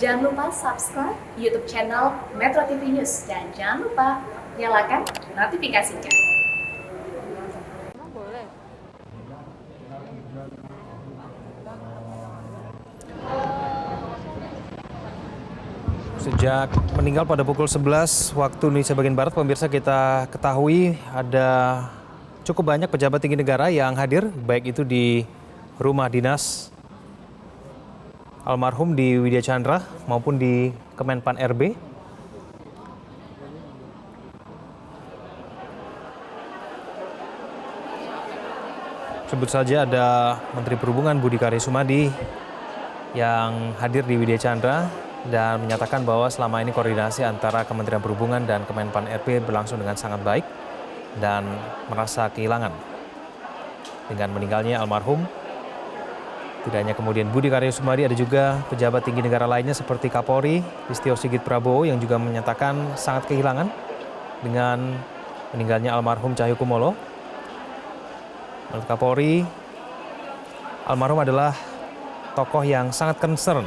Jangan lupa subscribe YouTube channel Metro TV News dan jangan lupa nyalakan notifikasinya. Sejak meninggal pada pukul 11 waktu Indonesia bagian Barat, pemirsa, kita ketahui ada cukup banyak pejabat tinggi negara yang hadir, baik itu di rumah dinas almarhum di Widya Chandra maupun di Kemenpan RB. Sebut saja ada Menteri Perhubungan Budi Karya Sumadi yang hadir di Widya Chandra dan menyatakan bahwa selama ini koordinasi antara Kementerian Perhubungan dan Kemenpan RB berlangsung dengan sangat baik dan merasa kehilangan. Dengan meninggalnya almarhum, tidak hanya kemudian Budi Karya Sumadi, ada juga pejabat tinggi negara lainnya seperti Kapolri Listio Sigit Prabowo yang juga menyatakan sangat kehilangan dengan meninggalnya almarhum Cahyokumolo. Menurut Kapolri, almarhum adalah tokoh yang sangat concern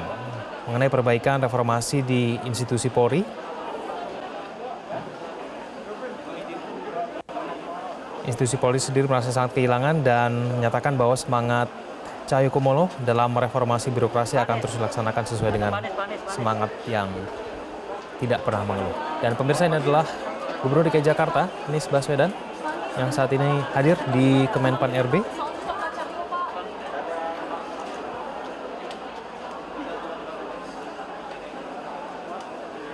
mengenai perbaikan reformasi di institusi Polri. Institusi Polri sendiri merasa sangat kehilangan dan menyatakan bahwa semangat Cahyokumolo dalam reformasi birokrasi akan terus dilaksanakan sesuai dengan semangat yang tidak pernah mengeluh. Dan pemirsa, ini adalah Gubernur DKI Jakarta, Anies Baswedan, yang saat ini hadir di Kemenpan RB.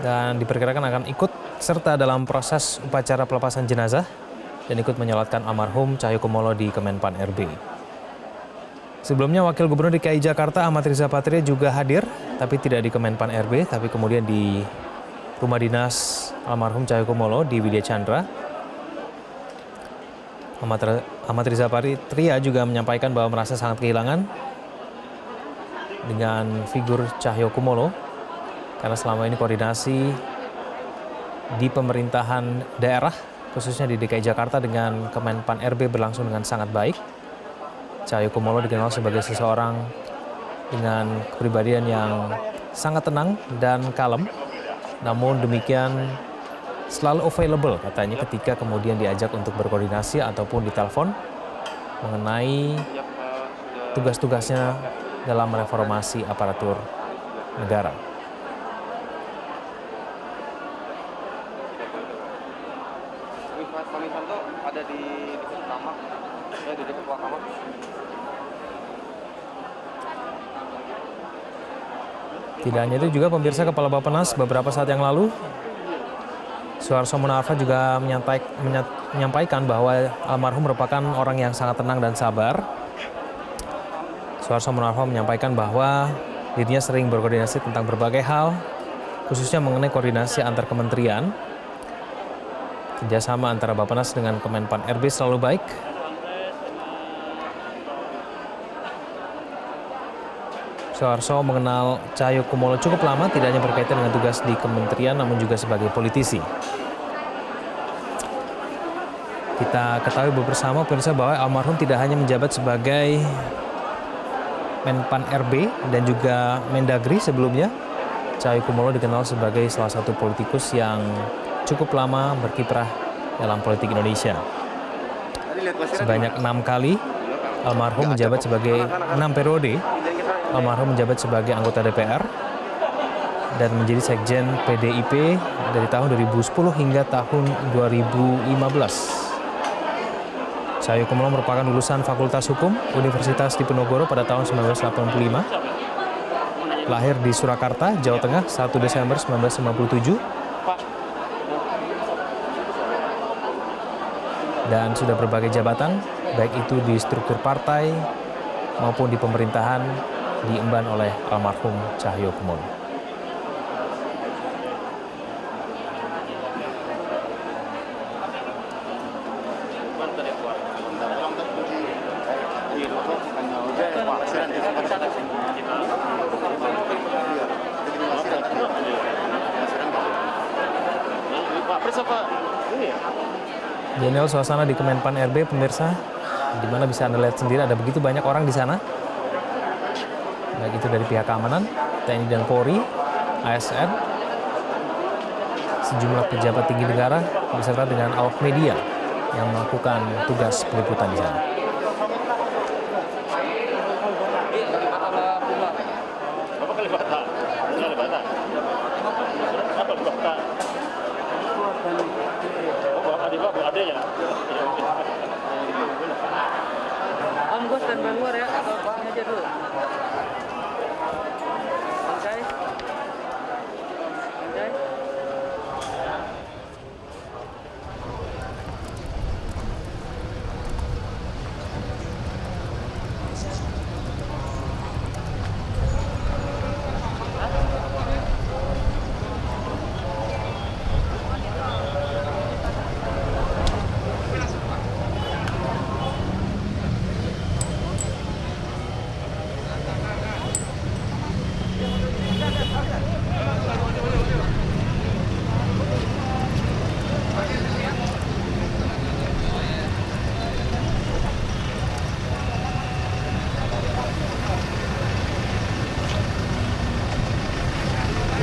Dan diperkirakan akan ikut serta dalam proses upacara pelepasan jenazah dan ikut menyolatkan almarhum Cahyokumolo di Kemenpan RB. Sebelumnya Wakil Gubernur DKI Jakarta Ahmad Riza Patria juga hadir, tapi tidak di Kemenpan RB, tapi kemudian di rumah dinas almarhum Cahyokumolo di Widya Chandra. Ahmad Riza Patria juga menyampaikan bahwa merasa sangat kehilangan dengan figur Cahyokumolo, karena selama ini koordinasi di pemerintahan daerah, khususnya di DKI Jakarta dengan Kemenpan RB berlangsung dengan sangat baik. Cahyokumolo dikenal sebagai seseorang dengan kepribadian yang sangat tenang dan kalem. Namun demikian selalu available katanya ketika kemudian diajak untuk berkoordinasi ataupun ditelepon mengenai tugas-tugasnya dalam reformasi aparatur negara. Ada di kamar, ya di dekat ruang kamar. Tidak hanya itu, juga pemirsa, Kepala Bappenas beberapa saat yang lalu Suharso Monoarfa juga menyampaikan bahwa almarhum merupakan orang yang sangat tenang dan sabar. Suharso Monoarfa menyampaikan bahwa dirinya sering berkoordinasi tentang berbagai hal, khususnya mengenai koordinasi antar kementerian. Kerjasama antara Bappenas dengan Kemenpan RB selalu baik. Suharso mengenal Cahyokumolo cukup lama, tidak hanya berkaitan dengan tugas di kementerian, namun juga sebagai politisi. Kita ketahui bersama pemirsa bahwa almarhum tidak hanya menjabat sebagai Menpan RB dan juga Mendagri sebelumnya. Cahyokumolo dikenal sebagai salah satu politikus yang cukup lama berkiprah dalam politik Indonesia. Sebanyak 6 kali almarhum menjabat sebagai 6 periode. Almarhum menjabat sebagai anggota DPR dan menjadi sekjen PDIP dari tahun 2010 hingga tahun 2015. Cahyokumolo merupakan lulusan Fakultas Hukum Universitas Diponegoro pada tahun 1985. Lahir di Surakarta, Jawa Tengah, 1 Desember 1957. Dan sudah berbagai jabatan, baik itu di struktur partai maupun di pemerintahan, diemban oleh almarhum Cahyokumolo. Inilah suasana di Kemenpan RB, pemirsa, di mana bisa Anda lihat sendiri ada begitu banyak orang di sana, baik itu dari pihak keamanan, TNI dan Polri, ASN, sejumlah pejabat tinggi negara beserta dengan awak media yang melakukan tugas peliputan di sana. Om, gue standby luar ya, atau sini aja dulu. Santai. Santai.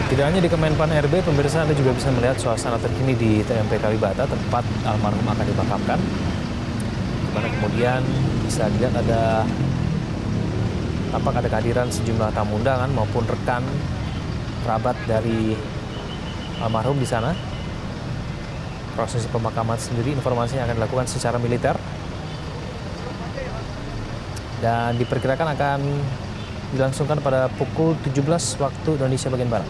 Tidak hanya di Kemenpan RB, pemirsa Anda juga bisa melihat suasana terkini di TMP Kalibata, tempat almarhum akan dimakamkan. Di mana kemudian bisa dilihat tampak ada kehadiran sejumlah tamu undangan maupun rekan kerabat dari almarhum di sana. Prosesi pemakaman sendiri informasinya akan dilakukan secara militer dan diperkirakan akan dilangsungkan pada pukul 17 waktu Indonesia bagian Barat.